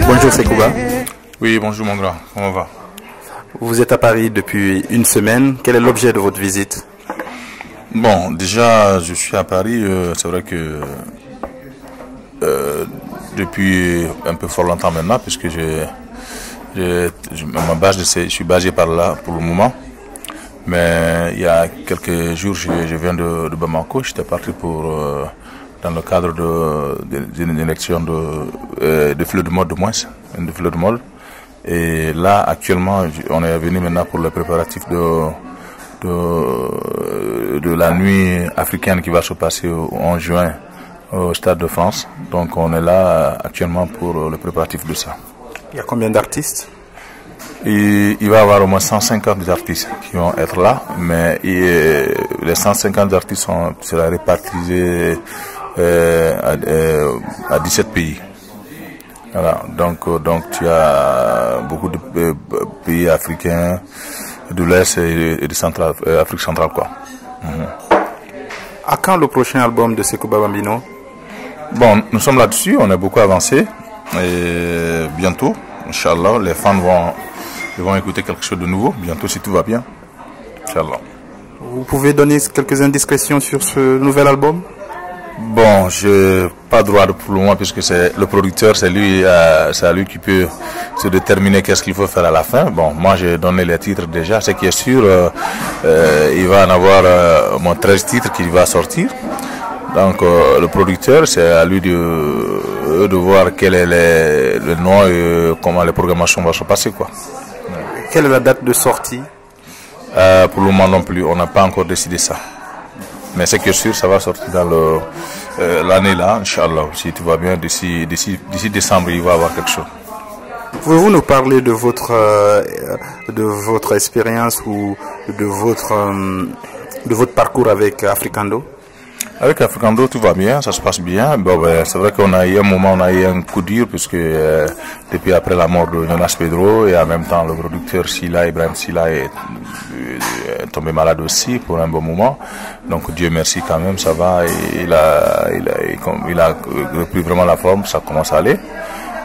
Bonjour Sekouba. Oui, bonjour mon grand, comment va? Vous êtes à Paris depuis une semaine. Quel est l'objet de votre visite? Bon, déjà, je suis à Paris. C'est vrai que depuis un peu fort longtemps maintenant, puisque je suis basé par là pour le moment. Mais il y a quelques jours, je viens de Bamako. J'étais parti pour dans le cadre d'une élection de fleur de mode, de moins, de fleur de mode. Et là, actuellement, on est venu maintenant pour le préparatif de la nuit africaine qui va se passer au 11 juin au Stade de France. Donc on est là actuellement pour le préparatif de ça. Il y a combien d'artistes? Il va y avoir au moins 150 artistes qui vont être là, mais les 150 artistes seront répartis à 17 pays. Voilà, donc tu as beaucoup de pays africains de l'Est et de Afrique centrale, quoi. À quand le prochain album de Sekouba Bambino? Bon, nous sommes là-dessus, on a beaucoup avancé et bientôt, Inch'Allah, les fans vont écouter quelque chose de nouveau, bientôt si tout va bien, Inch'Allah. Vous pouvez donner quelques indiscrétions sur ce nouvel album? Bon, je n'ai pas droit pour le moment puisque c'est le producteur, c'est à lui qui peut se déterminer qu'est-ce qu'il faut faire à la fin. Bon, moi j'ai donné les titres déjà, ce qui est sûr, il va en avoir moins 13 titres qui va sortir. Donc le producteur, c'est à lui de voir quel est le nom et comment les programmations vont se passer, quoi. Quelle est la date de sortie? Pour le moment non plus, on n'a pas encore décidé ça. Mais c'est que sûr, ça va sortir dans l'année là, Inch'Allah. Si tout va bien, d'ici décembre, il va y avoir quelque chose. Pouvez-vous nous parler de votre expérience ou de votre parcours avec Africando? Avec Africando, tout va bien, ça se passe bien. Bon, c'est vrai qu'on a eu un moment, on a eu un coup dur, puisque depuis après la mort de Jonas Pedro, et en même temps le producteur Ibrahim Silla est tombé malade aussi pour un bon moment. Donc Dieu merci quand même, ça va, il a repris vraiment la forme, ça commence à aller.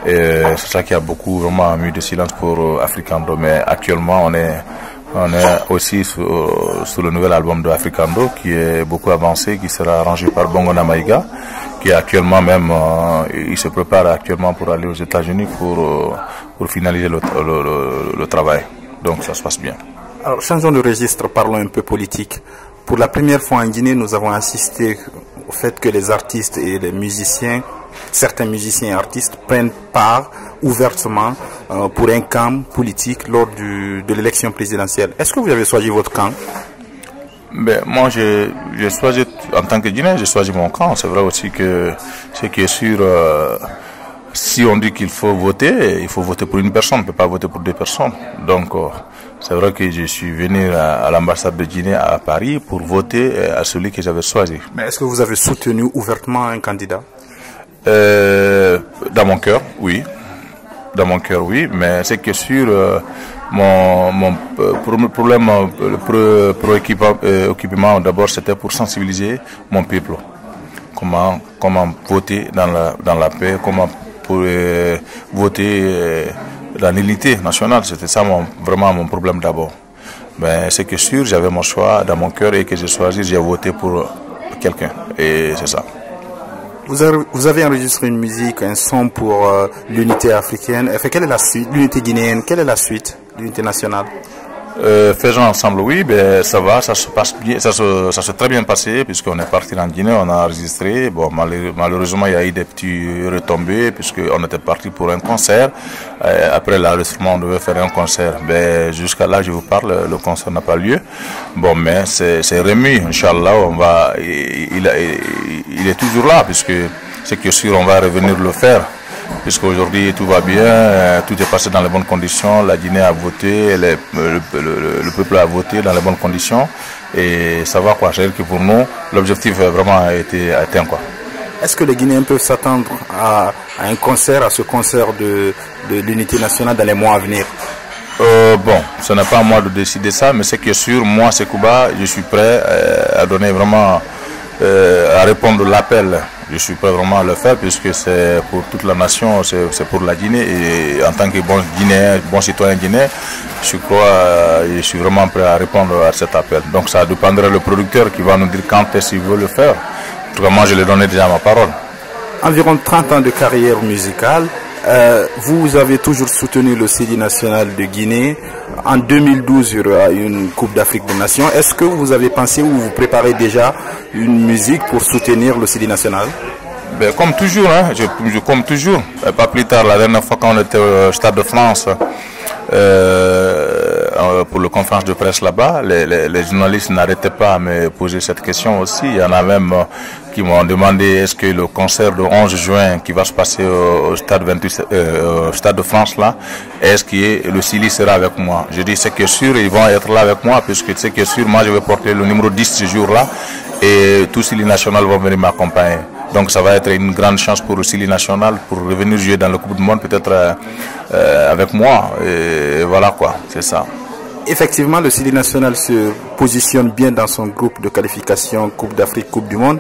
C'est ça qui a beaucoup vraiment mis de silence pour Africando. Mais actuellement, on est aussi sur le nouvel album de Africando qui est beaucoup avancé, qui sera arrangé par Bongo Namaïga, qui est actuellement même, il se prépare actuellement pour aller aux États-Unis pour finaliser le travail. Donc ça se passe bien. Alors changeons de registre, parlons un peu politique. Pour la première fois en Guinée, nous avons assisté au fait que les artistes et les musiciens, certains musiciens et artistes prennent part ouvertement pour un camp politique lors de l'élection présidentielle. Est-ce que vous avez choisi votre camp? Ben, moi, j'ai choisi, en tant que Guinéen, j'ai choisi mon camp. C'est vrai aussi que ce qui est sûr, si on dit qu'il faut voter, il faut voter pour une personne, on ne peut pas voter pour deux personnes. Donc, c'est vrai que je suis venu à l'ambassade de Guinée à Paris pour voter à celui que j'avais choisi. Mais est-ce que vous avez soutenu ouvertement un candidat? Dans mon cœur, oui. Dans mon cœur, oui. Mais c'est que sur mon problème, le préoccupement d'abord, c'était pour sensibiliser mon peuple. Comment voter dans la paix, comment voter dans l'unité nationale. C'était ça vraiment mon problème d'abord. Mais c'est que sûr, j'avais mon choix dans mon cœur et que j'ai choisi, j'ai voté pour quelqu'un. Et c'est ça. Vous avez enregistré une musique, un son pour l'unité africaine. Enfin, quelle est la suite? L'unité guinéenne, quelle est la suite? L'unité nationale? Faisons ensemble, oui, ben, ça va, ça se passe bien, ça s'est très bien passé puisqu'on est parti en Guinée, on a enregistré. Bon, malheureusement, il y a eu des petits retombées puisqu'on était parti pour un concert. Après l'enregistrement, on devait faire un concert. Ben, jusqu'à là, je vous parle, le concert n'a pas lieu. Bon, mais c'est remis, Inch'Allah, il est toujours là puisque c'est que sûr, on va revenir le faire. Puisqu'aujourd'hui tout va bien, tout est passé dans les bonnes conditions, la Guinée a voté, le peuple a voté dans les bonnes conditions et ça va quoi. C'est-à-dire que pour nous, l'objectif vraiment a été atteint quoi. Est-ce que les Guinéens peuvent s'attendre à un concert, à ce concert de l'unité nationale dans les mois à venir? Bon, ce n'est pas à moi de décider ça, mais ce qui est sûr, moi, Sekouba, je suis prêt à donner vraiment, à répondre à l'appel. Je suis prêt vraiment à le faire puisque c'est pour toute la nation, c'est pour la Guinée. Et en tant que bon Guinéen, bon citoyen guinéen, je suis vraiment prêt à répondre à cet appel. Donc ça dépendra du producteur qui va nous dire quand est-ce qu'il veut le faire. En tout cas, moi, je lui ai donné déjà ma parole. Environ 30 ans de carrière musicale. Vous avez toujours soutenu le Sidi national de Guinée. En 2012, il y aura une Coupe d'Afrique des Nations. Est-ce que vous avez pensé ou vous préparez déjà une musique pour soutenir le Sidi national? Ben, comme toujours, hein, comme toujours. Pas plus tard, la dernière fois quand on était au Stade de France, pour la conférence de presse là-bas, les journalistes n'arrêtaient pas à me poser cette question aussi. Il y en a même qui m'ont demandé est-ce que le concert du 11 juin qui va se passer au Stade de France là, est-ce que le Sili sera avec moi? Je dis c'est que sûr, ils vont être là avec moi puisque c'est que sûr, moi je vais porter le numéro 10 ce jour-là et tout Sili national vont venir m'accompagner. Donc ça va être une grande chance pour le Sili national pour revenir jouer dans le Coupe du Monde peut-être avec moi. Et voilà quoi, c'est ça. Effectivement, le Sidi national se positionne bien dans son groupe de qualification Coupe d'Afrique, Coupe du Monde.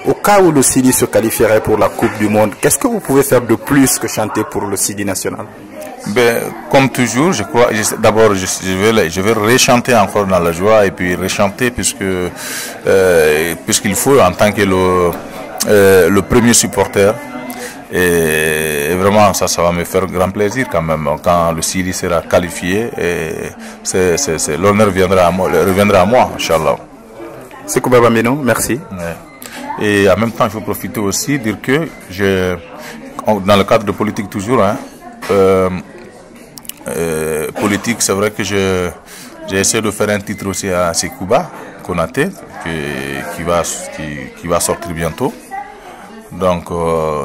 Au cas où le Sidi se qualifierait pour la Coupe du Monde, qu'est-ce que vous pouvez faire de plus que chanter pour le Sidi national? Ben, comme toujours, je crois, d'abord, je vais rechanter encore dans la joie et puis rechanter puisqu'il faut en tant que le premier supporter. Et vraiment, ça va me faire grand plaisir quand même. Quand le Sidi sera qualifié, l'honneur reviendra à moi, Inch'Allah. Sekouba Bambino, merci. Ouais. Et en même temps, il faut profiter aussi de dire que dans le cadre de politique toujours, hein, politique, c'est vrai que j'ai essayé de faire un titre aussi à Sekouba Konaté, qui va sortir bientôt. Donc,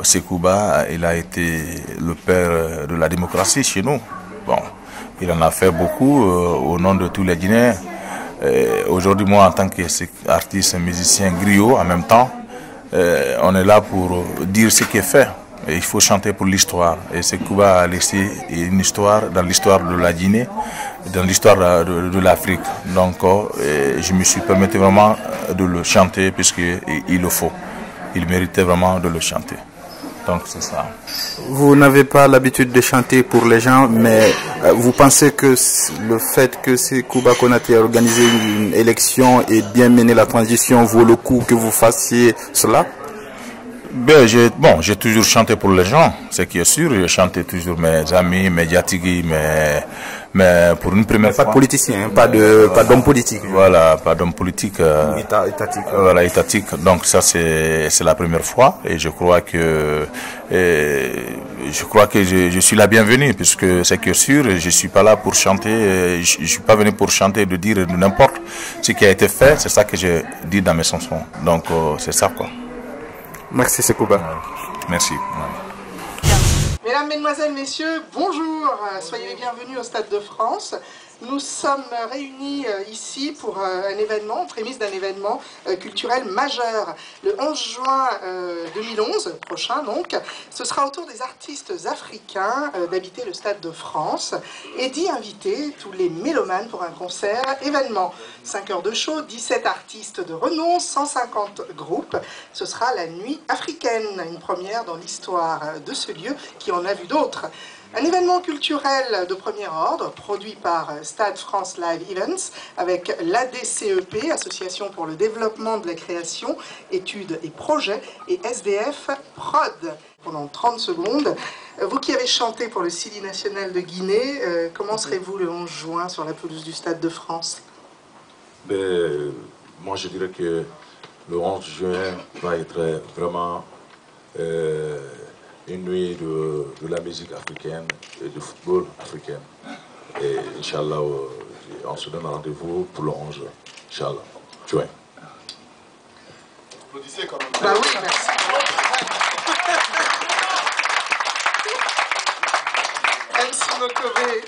Sekouba, il a été le père de la démocratie chez nous. Bon, il en a fait beaucoup au nom de tous les Guinéens. Aujourd'hui, moi, en tant qu'artiste, musicien griot, en même temps, on est là pour dire ce qui est fait. Et il faut chanter pour l'histoire. Et Sekouba a laissé une histoire dans l'histoire de la Guinée, dans l'histoire de l'Afrique. Donc, je me suis permis vraiment de le chanter puisqu'il le faut. Il méritait vraiment de le chanter. Donc c'est ça. Vous n'avez pas l'habitude de chanter pour les gens, mais vous pensez que le fait que Sekouba Konaté ait organisé une élection et bien mené la transition vaut le coup que vous fassiez cela? Ben, j'ai toujours chanté pour les gens, ce qui est sûr. J'ai chanté toujours mes amis, mes diatigui, mais pour une première fois. Pas de politicien, hein, pas d'homme politique. Voilà, pas d'homme politique. Étatique. Voilà, étatique. Donc ça, c'est la première fois. Et je crois que je suis la bienvenue, puisque c'est que sûr, je suis pas là pour chanter, je suis pas venu pour chanter de dire n'importe ce qui a été fait. C'est ça que j'ai dit dans mes chansons. Donc c'est ça quoi. Merci Sekouba. Merci. Mesdames, Mesdemoiselles, Messieurs, bonjour. Soyez les bienvenus au Stade de France. Nous sommes réunis ici pour un événement, en prémisse d'un événement culturel majeur. Le 11 juin 2011, prochain donc, ce sera au tour des artistes africains d'habiter le Stade de France et d'y inviter tous les mélomanes pour un concert événement. 5 heures de show, 17 artistes de renom, 150 groupes. Ce sera la nuit africaine, une première dans l'histoire de ce lieu qui en a vu d'autres. Un événement culturel de premier ordre, produit par Stade France Live Events, avec l'ADCEP, Association pour le développement de la création, études et projets, et SDF Prod. Pendant 30 secondes, vous qui avez chanté pour le Sidi national de Guinée, comment serez-vous le 11 juin sur la pelouse du Stade de France? Moi, je dirais que le 11 juin va être vraiment une nuit de la musique africaine et du football africain. Et Inch'Allah, on se donne rendez-vous pour le 11 Inch'Allah. Juin. Applaudissez quand même. Bah oui, merci. MC Mokobé.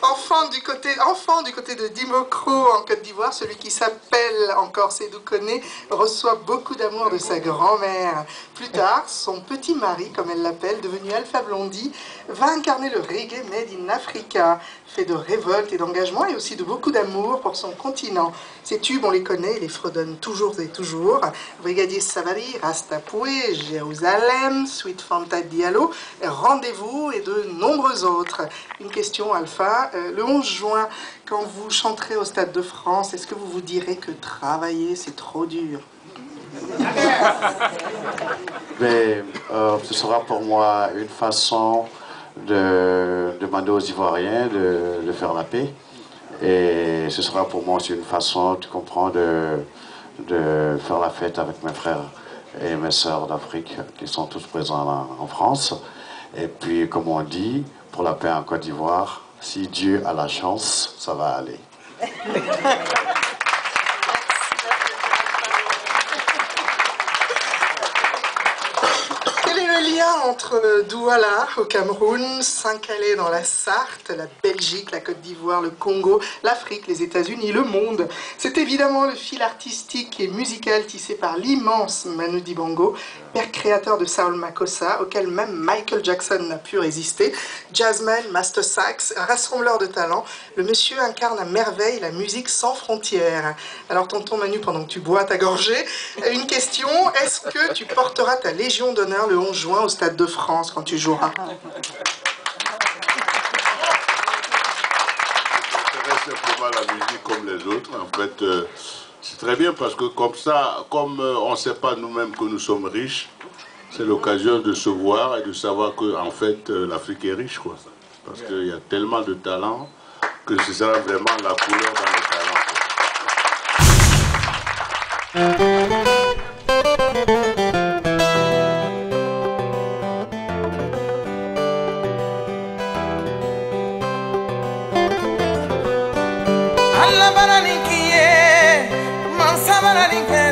enfant du côté de Dimokro en Côte d'Ivoire, celui qui s'appelle encore Sédou Koné reçoit beaucoup d'amour de sa grand-mère. Plus tard, son petit mari, comme elle l'appelle, devenu Alpha Blondy, va incarner le reggae made in Africa, fait de révolte et d'engagement et aussi de beaucoup d'amour pour son continent. Ces tubes, on les connaît, les fredonnent toujours et toujours. Brigadier Savary, Rastapoué, Jérusalem, Sweet Fanta Diallo, Rendez-vous et de nombreux autres. Une question, Alpha. Le 11 juin, quand vous chanterez au Stade de France, est-ce que vous vous direz que travailler, c'est trop dur? Mais ce sera pour moi une façon de demander aux Ivoiriens de faire la paix. Et ce sera pour moi aussi une façon, tu comprends, de faire la fête avec mes frères et mes sœurs d'Afrique qui sont tous présents en France. Et puis, comme on dit, pour la paix en Côte d'Ivoire, si Dieu a la chance, ça va aller. Entre Douala au Cameroun, Saint-Calais dans la Sarthe, la Belgique, la Côte d'Ivoire, le Congo, l'Afrique, les États-Unis, le monde. C'est évidemment le fil artistique et musical tissé par l'immense Manu Dibango, père créateur de Saul Makossa, auquel même Michael Jackson n'a pu résister. Jazzman, master sax, rassembleur de talents, le monsieur incarne à merveille la musique sans frontières. Alors tonton Manu, pendant que tu bois ta gorgée, une question, est-ce que tu porteras ta Légion d'honneur le 11 juin au Stade de France quand tu joueras? Simplement la musique comme les autres. En fait, c'est très bien parce que comme ça, comme on ne sait pas nous-mêmes que nous sommes riches, c'est l'occasion de se voir et de savoir que en fait l'Afrique est riche, quoi. Parce qu'il y a tellement de talents que ce sera vraiment la couleur dans les talents. Allah baraninkiye, mansa baraninkiye.